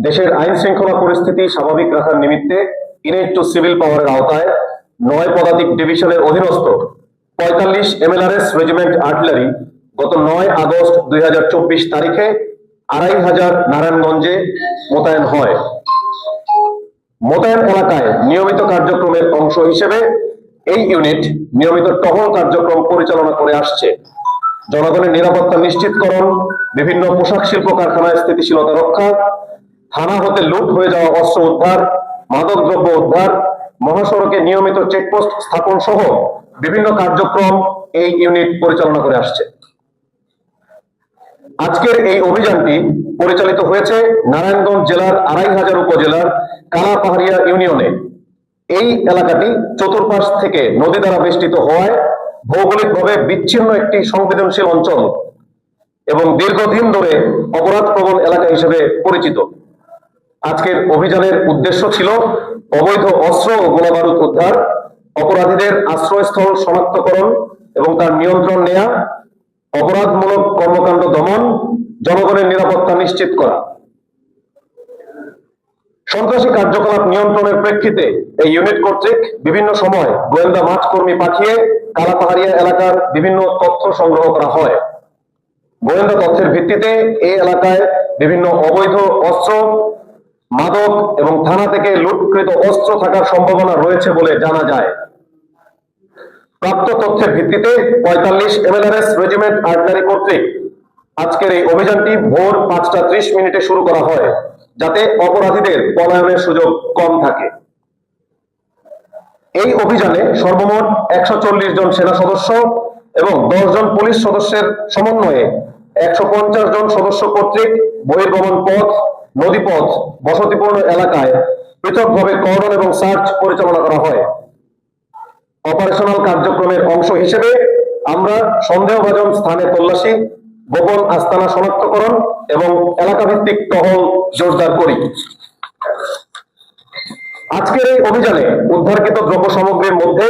দেশের আইন শৃঙ্খলা পরিস্থিতি স্বাভাবিক রাখার নিমিত্তে ইউনিট টু সিভিল পাওয়ারের আওতায় ৯ পদাতিক ডিভিশনের অধীনস্থ ৪৫ এমএলআরএস রেজিমেন্ট আর্টিলারি গত ৯ আগস্ট ২০২৪ তারিখে ২৫০০ নারায়ণগঞ্জে মোতায়েন হয়। মোতায়েন এলাকায় নিয়মিত কার্যক্রমের অংশ হিসেবে এই ইউনিট নিয়মিত টহল কার্যক্রম পরিচালনা করে আসছে। জনগণের নিরাপত্তা নিশ্চিতকরণ, বিভিন্ন পোশাক শিল্প কারখানায় স্থিতিশীলতা রক্ষা, থানা হতে লুট হয়ে যাওয়া অস্ত্র উদ্ধার, মাদকদ্রব্য উদ্ধার, মহাসড়কে নিয়মিত চেকপোস্ট স্থাপন সহ বিভিন্ন কার্যক্রম এই ইউনিট পরিচালনা করে আসছে। আজকের এই অভিযানটি পরিচালিত হয়েছে নারায়ণগঞ্জ জেলার ২৫০০ উপজেলার কালাপাহাড়িয়া ইউনিয়নে। এই এলাকাটি চতুর্পাশ থেকে নদী দ্বারা বেষ্টিত হওয়ায় ভৌগোলিকভাবে বিচ্ছিন্ন একটি সংবেদনশীল অঞ্চল এবং দীর্ঘদিন ধরে অপরাধ প্রবণ এলাকা হিসেবে পরিচিত। আজকের অভিযানের উদ্দেশ্য ছিল অবৈধ অস্ত্র ও গোলাবারুদ উদ্ধার, অপরাধীদের আশ্রয়স্থল শনাক্তকরণ এবং তার নিয়ন্ত্রণ নেয়া, অপরাধমূলক কর্মকাণ্ড দমন, জনগণের নিরাপত্তা নিশ্চিত করা। সন্ত্রাসী কার্যকলাপ নিয়ন্ত্রণের প্রেক্ষিতে এই ইউনিট কর্তৃক বিভিন্ন সময় গোয়েন্দা মাঠ কর্মী পাঠিয়ে কালাপাহাড়িয়া এলাকার বিভিন্ন তথ্য সংগ্রহ করা হয়। গোয়েন্দা তথ্যের ভিত্তিতে এই এলাকায় বিভিন্ন অবৈধ অস্ত্র, মাদক এবং থানা থেকে লুটকৃত অস্ত্র থাকার সম্ভাবনা রয়েছে বলে জানা যায়। প্রাপ্ত তথ্যের ভিত্তিতে ৪৫ এমএলআরএস রেজিমেন্ট আর্টিলারি কর্তৃক আজকের এই অভিযানটি ভোর ৫টা ৩০ শুরু করা হয়, যাতে অপরাধীদের পলায়নের সুযোগ কম থাকে। এই অভিযানে সর্বমোট ১৪০ জন সেনা সদস্য এবং ১০ জন পুলিশ সদস্যের সমন্বয়ে ১৫০ জন সদস্য কর্তৃক বহির্গমন পথ, নদীপথ, বসতিপূর্ণ এলাকায় পৃথকভাবে কর্ডন এবং সার্চ পরিচালনা করা হয়। অপারেশনাল কার্যক্রমের অংশ হিসেবে আমরা সন্দেহভাজন স্থানে তল্লাশি, গোপন আস্তানা শনাক্তকরণ এবং এলাকা ভিত্তিক টহল জোরদার করি। আজকের এই অভিযানে উদ্ধারকৃত দ্রব্য সামগ্রীর মধ্যে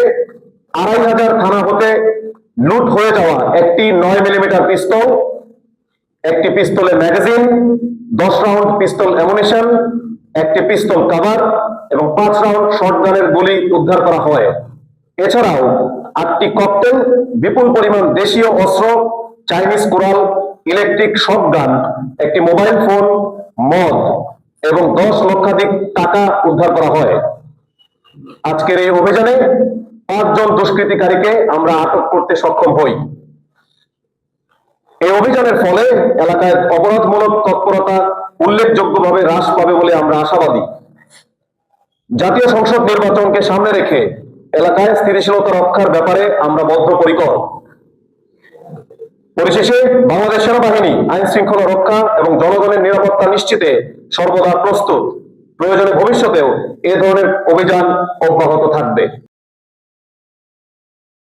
২৫০০ থানা হতে লুট হয়ে যাওয়া একটি ৯ মিলিমিটার পিস্তল, একটি পিস্তলের ম্যাগাজিন, ১০ রাউন্ড পিস্তল অ্যামুনিশন, একটি পিস্তল কভার এবং ৫ রাউন্ড শটগানের গুলি উদ্ধার করা হয়। এছাড়াও ৮টি ককটেল, বিপুল পরিমাণ দেশীয় অস্ত্র, চাইনিজ কোরাল, ইলেকট্রিক শটগান, একটি মোবাইল ফোন, মদ এবং ১০ লক্ষাধিক টাকা উদ্ধার করা হয়। আজকের এই অভিযানে ৫ জন দুষ্কৃতিকারীকে আমরা আটক করতে সক্ষম হই। এই অভিযানের ফলে এলাকায় অপরাধমূলক তৎপরতা উল্লেখযোগ্যভাবে হ্রাস পাবে বলে আমরা আশাবাদী। জাতীয় সংসদ নির্বাচনকে সামনে রেখে এলাকায় স্থিতিশীলতা রক্ষার ব্যাপারে আমরা বদ্ধপরিকর। পরিশেষে বাংলাদেশ সেনাবাহিনী আইন শৃঙ্খলা রক্ষা এবং জনগণের নিরাপত্তা নিশ্চিতে সর্বদা প্রস্তুত। প্রয়োজনে ভবিষ্যতেও এ ধরনের অভিযান অব্যাহত থাকবে।